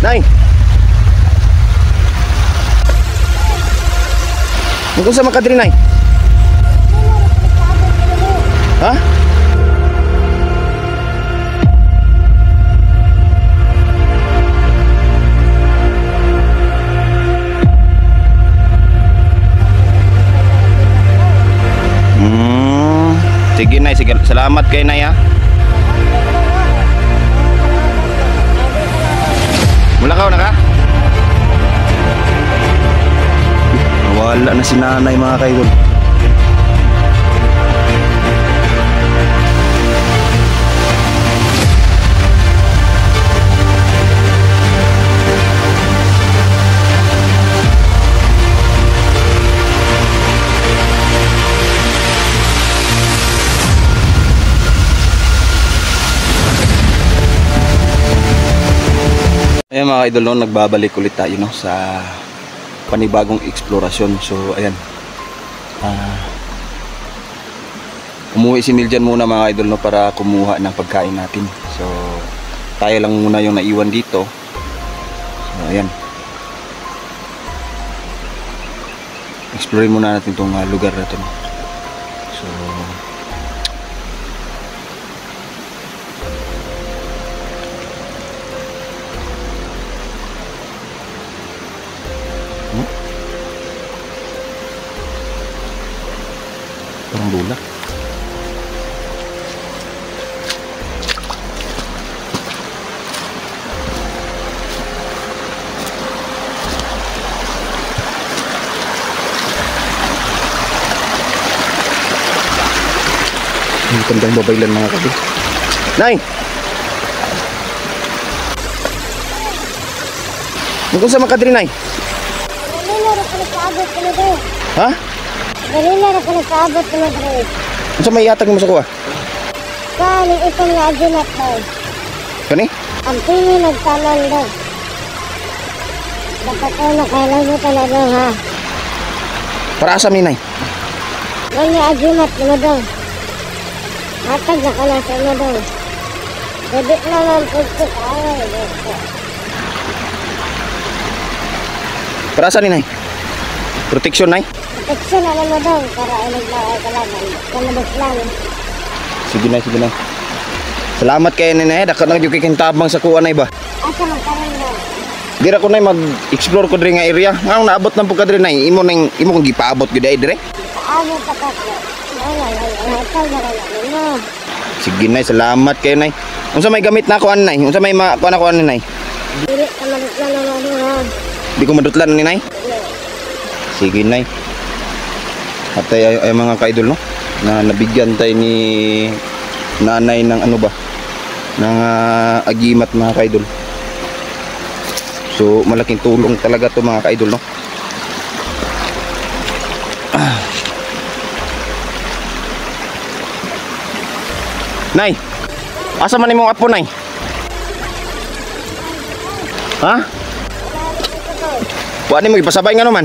Nay. Kung sa makadiri, Nay? Ha? Sige, Nay. Sige. Salamat kay Nay, ha. Mulakaw na ka? Wala na si nanay, mga kaidol. Ayan mga idol, no, nagbabalik ulit tayo, no, sa panibagong eksplorasyon. So ayan, umuwi si Miljan muna mga idol, no, para kumuha ng pagkain natin. So tayo lang muna yung naiwan dito. So ayan, explore muna natin itong lugar na ito, no. So parang bulak. Ang kandang babaylan mga kabi. Nay! Kung sa makadiri, Nay? Ha? Galila na pala sa abot na dre. Ano sa may iatag mo sa kuha? Kani itong naginat daw. Kani? Ang tingin nagtanan daw. Dapat ko na kailan mo talaga ha. Para asam ni Nay? Wala aginat mo daw. Matag na kalasa mo daw. Pwede naman pagkut away. Para asa ni Nay? Protection, Nay? Protection na mo daw para ay naglaway kalaban. Kalabas lang. Sige, Nay, sige, Nay. Salamat kayo, Nay. Dakat nang yung kikintabang sa kuha, Nay, ba? Asa man karon daw. Dira ko, Nay, mag-explore ko diri nga area. Nga naabot ng pagka diri, Nay. Imo kong gipaabot ko diri, dire. Paabot ka pa. Hatag na lang mo. Sige, Nay. Salamat kayo, Nay. Unsa may gamit na ako, Nay? Unsa may kuha na ko, Nay? Dili ka manutlan na mo ha. Di ko madutlan ni Nay? Sige, Nay. At ay mga kaidol, no, na nabigyan tayo ni nanay ng ano ba, ng agimat mga kaidol. So malaking tulong talaga to mga kaidol, no. Nay, asa man imong apo, Nay? Ha? Wa ni mo ipasabay nga naman.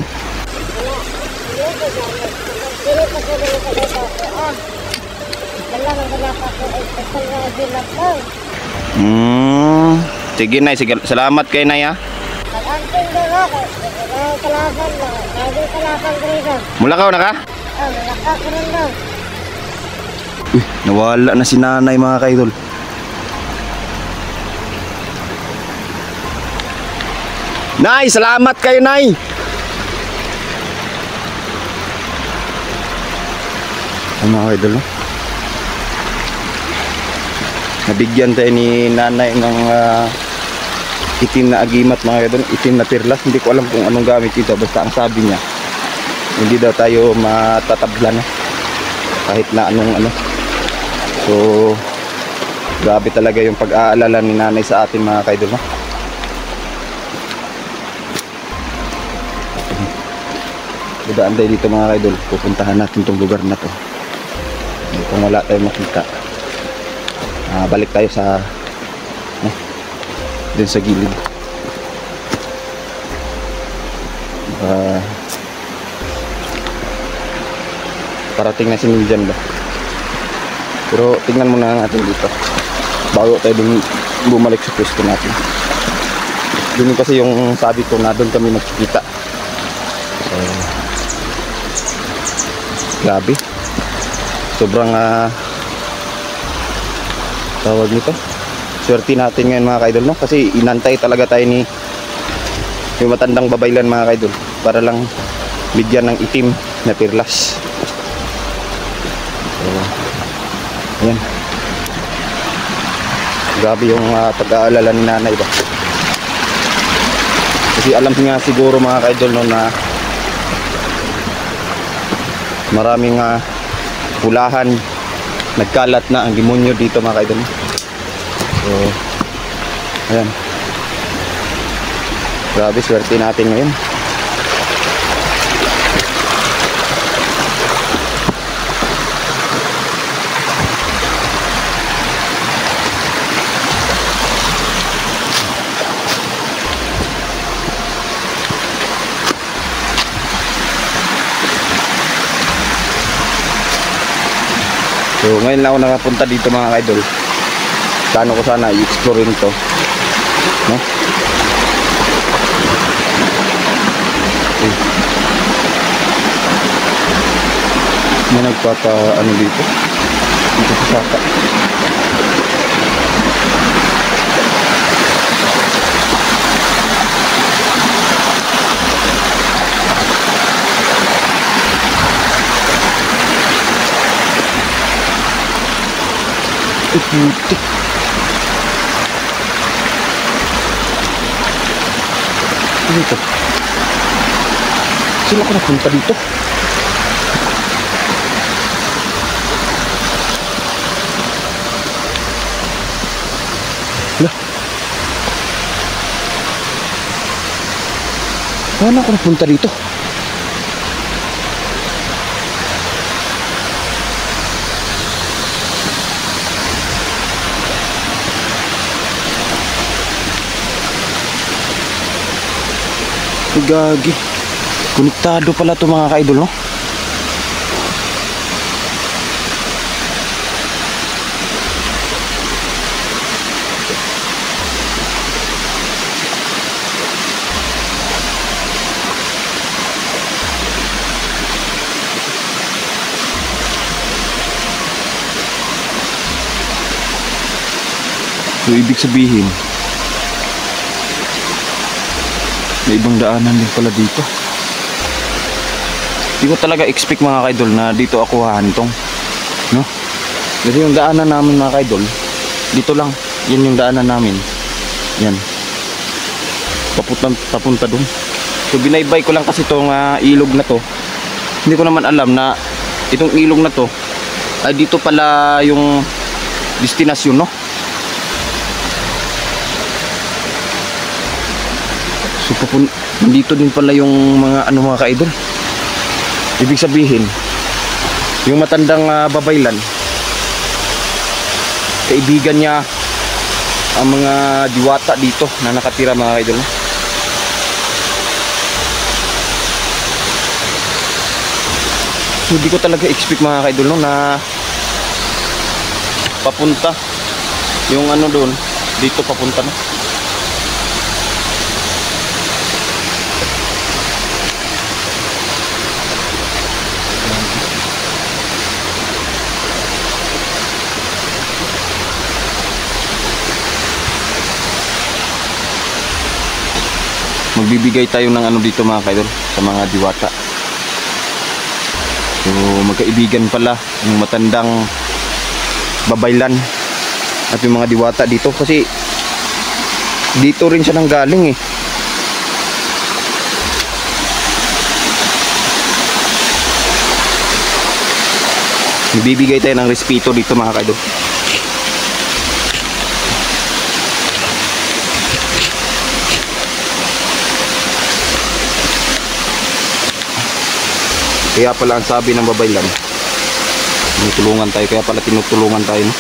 Sige, Nay, sige. Salamat kay Nay, ha. Mulakaw na ka? Uy, nawala na si nanay mga kaidol. Nay, salamat kayo, Nay. Mga kaidol, no? Nabigyan tayo ni nanay ng itim na agimat mga kaidol, itim na perlas. Hindi ko alam kung anong gamit ito, basta ang sabi niya hindi daw tayo matatablan, no? Kahit na anong ano. So grabe talaga yung pag-aalala ni nanay sa atin mga kaidol, no? Dadaan tayo dito mga kaidol, pupuntahan natin tong lugar na to. Kung wala tayong makita, balik tayo sa dun sa gilid. Parating na si Miljan ba? Pero tingnan muna natin dito bago tayo bumalik sa pwesto natin. Yun kasi yung sabi ko na doon kami nagkikita. Grabe. Sobrang tawag nito. Swerte natin ngayon mga kaidol, no? Kasi inantay talaga tayo ni yung matandang babaylan mga kaidol para lang bigyan ng itim na perlas. Ayan. Grabe yung pag-aalala ni nanay ba. Kasi alam nga siguro mga kaidol no, na maraming pulahan, nagkalat na ang demonyo dito mga kaidol. So, ayan. Grabe, swerte natin ngayon. So ngayon lang ako nakapunta dito mga idol. Plano ko sana i-explore rin to, no? May nagpapa ano dito sa saka. Putik. Ano ito? Sila ko napunta dito. Lah. Paano ako napunta dito? Gagi. Konektado pala to mga kaidol, no? So ibig sabihin may ibang daanan din pala dito. Hindi ko talaga expect mga kaidol na dito ako hahantong, no? Kasi yung daanan namin mga kaidol, dito lang. Yan yung daanan namin. Yan. Papunta dun. So binaybay ko lang kasi itong ilog na to. Hindi ko naman alam na itong ilog na to ay dito pala yung destinasyon, no? So dito din pala yung mga ano mga kaidol. Ibig sabihin yung matandang babaylan, kaibigan niya ang mga diwata dito na nakatira mga kaidol. So hindi ko talaga expect mga kaidol, no, na papunta yung ano doon dito papunta, no? Magbibigay tayo ng ano dito mga kaidol sa mga diwata. So magkaibigan pala yung matandang babaylan at yung mga diwata dito, kasi dito rin siya nanggaling eh. Magbibigay tayo ng respeto dito mga kaidol. Kaya pala ang sabi ng babaylan, tinutulungan tayo, kaya pala tinutulungan tayo, no?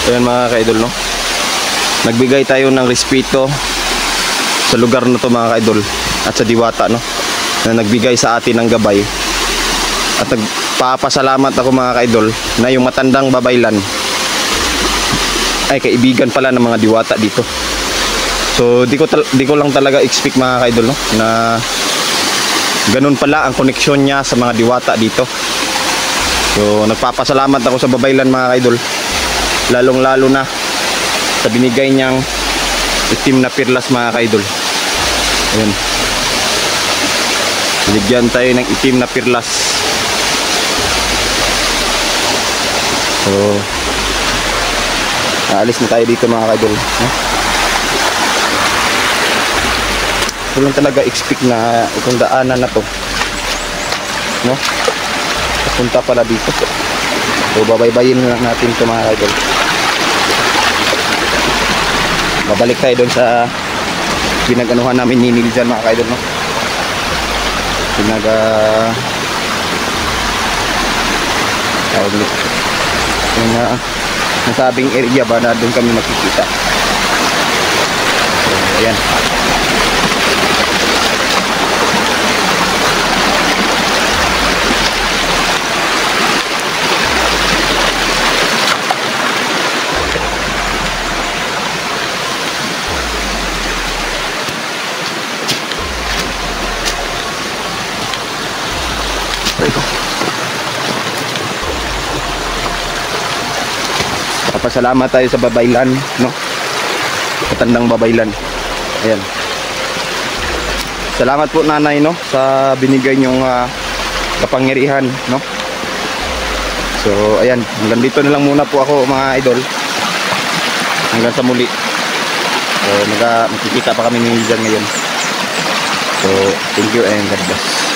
Ayan mga ka-idol, no? Nagbigay tayo ng respeto sa lugar na to mga ka-idol at sa diwata, no? Na nagbigay sa atin ng gabay. At nagpapasalamat ako mga ka-idol na yung matandang babaylan ay kaibigan pala ng mga diwata dito. So di ko lang talaga expect mga ka-idol, no? Na ganun pala ang koneksyon niya sa mga diwata dito. So nagpapasalamat ako sa babaylan mga ka-idol, lalong lalo na sa binigay niyang itim na pirlas mga ka-idol. Ayan, binigyan tayo ng itim na pirlas. So aalis na tayo dito mga ka-idol, no? Hindi lang talaga expect na itong daanan na to, no? Punta pala dito. So babaybayin na natin ito mga ka-idol. Babalik tayo doon sa pinag-anuhan namin ni Niljan mga ka-idol, no? Tawag nito yung nasabing area ba na doon kami makikita. So ayan. Pasalamat tayo sa babaylan, no? Matandang babaylan. Ayan. Salamat po nanay, no, sa binigay niyong kapangyarihan, no? So ayan, hanggang dito na lang muna po ako mga idol. Hanggang sa muli. So makikita pa kami ni Niljan ngayon. So thank you and God bless.